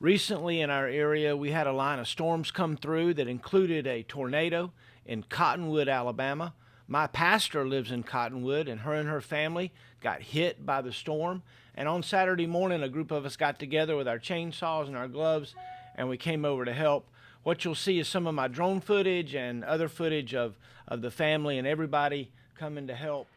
Recently in our area, we had a line of storms come through that included a tornado in Cottonwood, Alabama. My pastor lives in Cottonwood, and her family got hit by the storm. And on Saturday morning, a group of us got together with our chainsaws and our gloves, and we came over to help. What you'll see is some of my drone footage and other footage of the family and everybody coming to help.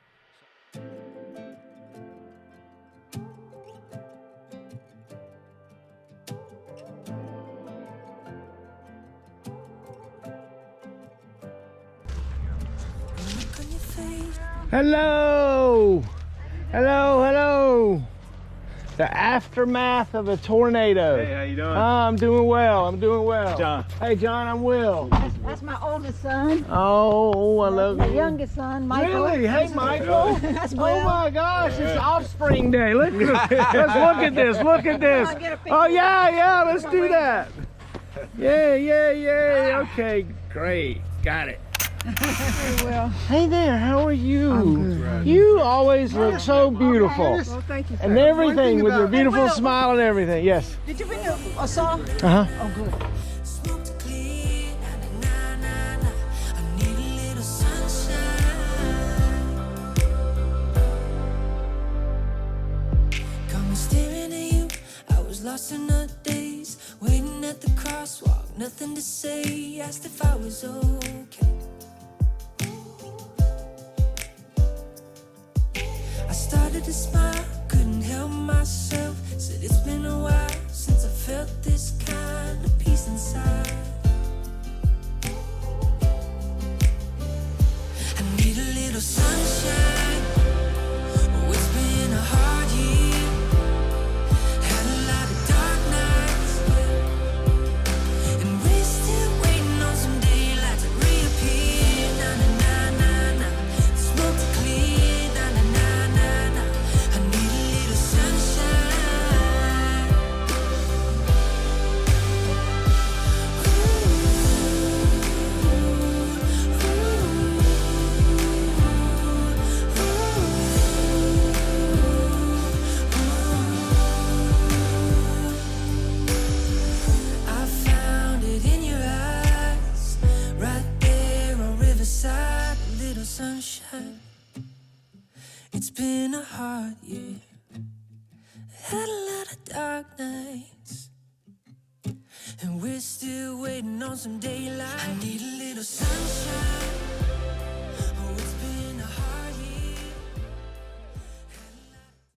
Hello! Hello, hello! The aftermath of a tornado. Hey, how you doing? I'm doing well, I'm doing well. John. Hey, John, I'm Will. That's my oldest son. Oh, I love My you. youngest son, Michael. Really? Hey, Michael. That's Oh Will. my gosh, it's Offspring Day. Let's look at this, look at this. Come on, get a picture. Oh yeah, let's Come on, do wait. that. Yeah. Okay, great, got it. Hey, Will. Hey there, how are you? I'm good. You always look so beautiful. Well, thank you, sir. And everything with your Hey, beautiful Will. smile and everything. Yes. Did you bring a song? Uh-huh. Oh, good. Smoked clean, na na na na. I need a little sunshine. Got me staring at you. I was lost in the daze, waiting at the crosswalk, nothing to say. Asked if I was okay. I started to smile, couldn't help myself. Said it's been a while since I felt this kind of peace inside. I need a little sunshine. Oh, it's been a hard year. Had a lot of dark nights, and we're still waiting on some daylight to reappear. Na na na na na. Smoke to clear. Na na na na na. I need a little sunshine. I found it in your eyes, right there on Riverside, a little sunshine. It's been a hard year, had a lot of dark nights, and we're still waiting on some daylight. I need a little sunshine.